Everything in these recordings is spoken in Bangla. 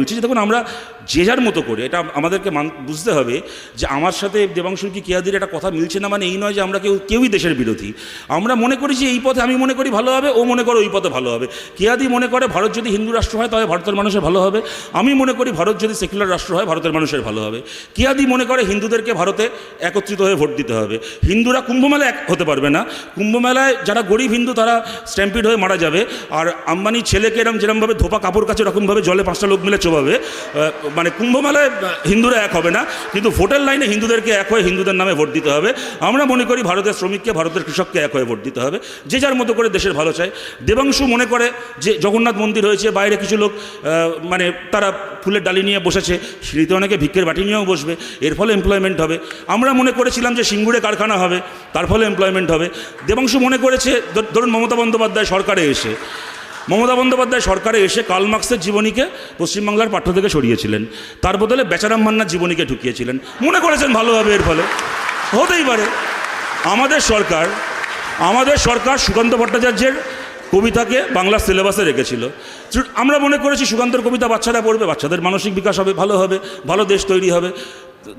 বলছি যে দেখুন আমরা যে যার মতো করে এটা আমাদেরকে বুঝতে হবে যে আমার সাথে দেবাংশুর কি কেয়াদির একটা কথা মিলছে না, মানে এই নয় যে আমরা কেউই দেশের বিরোধী। আমরা মনে করি যে এই পথে আমি মনে করি ভালো হবে, ও মনে করে ওই পথে ভালো হবে। কেয়াদি মনে করে ভারত যদি হিন্দু রাষ্ট্র হয় তবে ভারতের মানুষের ভালো হবে, আমি মনে করি ভারত যদি সেকুলার রাষ্ট্র হয় ভারতের মানুষের ভালো হবে। কেয়াদি মনে করে হিন্দুদেরকে ভারতে একত্রিত হয়ে ভোট দিতে হবে। হিন্দুরা কুম্ভমেলায় এক হতে পারবে না, কুম্ভমেলায় যারা গরিব হিন্দু তারা স্ট্যাম্পিড হয়ে মারা যাবে, আর আম্বানির ছেলেকে যেরকমভাবে ধোপা কাপড় কাছে এরকমভাবে জলে 5টা লোক মিলে চোবাবে। মানে কুম্ভমেলায় হিন্দুরা এক হবে না, কিন্তু ভোটের লাইনে হিন্দুদেরকে এক হয়ে হিন্দুদের নামে ভোট দিতে হবে। আমরা মনে করি ভারতের শ্রমিককে ভারতের কৃষককে এক হয়ে ভোট দিতে হবে, যে যার মতো করে দেশের ভালো চায়। দেবাংশু মনে করে যে জগন্নাথ মন্দির হয়েছে, বাইরে কিছু লোক মানে তারা ফুলের ডালি নিয়ে বসেছে, সিঁড়িতে অনেকে ভিক্ষের বাটি নিয়েও বসবে, এর ফলে এমপ্লয়মেন্ট হবে। আমরা মনে করেছিলাম যে সিঙ্গুরে কারখানা হবে, তার ফলে এমপ্লয়মেন্ট হবে। দেবাংশু মনে করেছে ধরুন মমতা বন্দ্যোপাধ্যায় সরকারে এসে কার্ল মার্কসের জীবনীকে পশ্চিমবাংলার পাঠ্য থেকে সরিয়েছিলেন, তার বদলে বেচারাম মান্নার জীবনীকে ঢুকিয়েছিলেন, মনে করেছেন ভালো হবে। এর ফলে হতেই পারে আমাদের সরকার সুকান্ত ভট্টাচার্যের কবিতাকে বাংলা সিলেবাসে রেখেছিল। আমরা মনে করেছি সুকান্তর কবিতা বাচ্চারা পড়বে, বাচ্চাদের মানসিক বিকাশ হবে, ভালো দেশ তৈরি হবে।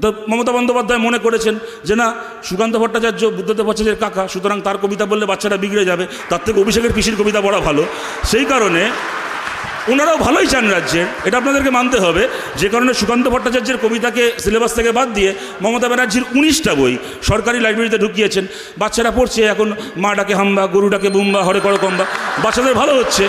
তো মমতা বন্দ্যোপাধ্যায় মনে করেছেন যে না, সুকান্ত ভট্টাচার্য বুদ্ধদেব ভট্টাচার্যের কাকা, সুতরাং তার কবিতা বললে বাচ্চারা বিগড়ে যাবে, তার থেকে অভিষেকের পিসির কবিতা পড়া ভালো। সেই কারণে ওনারাও ভালোই চান রাজ্যের, এটা আপনাদেরকে মানতে হবে। যে কারণে সুকান্ত ভট্টাচার্যের কবিতাকে সিলেবাস থেকে বাদ দিয়ে মমতা ব্যানার্জির 19টা বই সরকারি লাইব্রেরিতে ঢুকিয়েছেন, বাচ্চারা পড়ছে। এখন মা ডাকে হাম্বা, গরু ডাকে বুম্বা, হরে করো কম্বা, বাচ্চাদের ভালো হচ্ছে।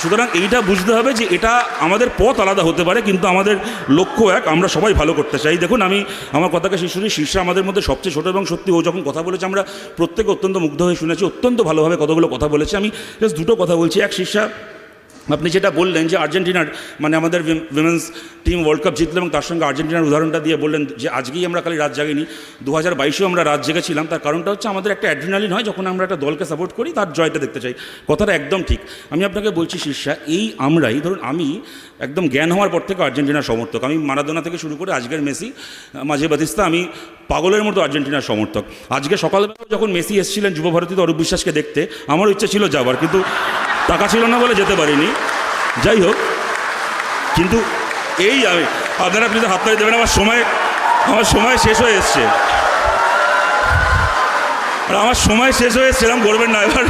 সুতরাং এইটা বুঝতে হবে যে এটা আমাদের পথ আলাদা হতে পারে, কিন্তু আমাদের লক্ষ্য এক, আমরা সবাই ভালো করতে চাই। দেখুন আমি আমার কথাকে শীর্ষে আমাদের মধ্যে সবচেয়ে ছোটো, এবং সত্যি ও যখন কথা বলেছে আমরা প্রত্যেকে অত্যন্ত মুগ্ধ হয়ে শুনেছি, অত্যন্ত ভালোভাবে কতগুলো কথা বলেছে। আমি জাস্ট দুটো কথা বলছি। এক, শীর্ষা আপনি যেটা বললেন যে আর্জেন্টিনার মানে আমাদের উইমেন্স টিম ওয়ার্ল্ড কাপ জিতলো, এবং তার সঙ্গে আর্জেন্টিনার উদাহরণটা দিয়ে বললেন যে আজকেই আমরা খালি রাত জাগিনি, 2022-এও আমরা রাত জেগেছিলাম। তার কারণটা হচ্ছে আমাদের একটা অ্যাড্রিনালিন হয় যখন আমরা একটা দলকে সাপোর্ট করি, তার জয়টা দেখতে চাই। কথাটা একদম ঠিক। আমি আপনাকে বলছি শীর্ষা, আমরাই ধরুন আমি একদম জ্ঞান হওয়ার পর থেকে আর্জেন্টিনার সমর্থক। আমি মারাদোনা থেকে শুরু করে আজকের মেসি, মাঝে বাতিস্তা, আমি পাগলের মতো আর্জেন্টিনার সমর্থক। আজকে সকালবেলা যখন মেসি এসেছিলেন যুবভারতীতে অরূপ বিশ্বাসকে দেখতে, আমার ইচ্ছে ছিল যাবার, কিন্তু টাকা ছিল না বলে যেতে পারিনি। যাই হোক, কিন্তু আপনারা প্লিজ হাততালি দেবেন, আমার সময় শেষ হয়ে এসছে, আর আমার সময় শেষ হয়ে এসছে, এরকম করবেন না এবার।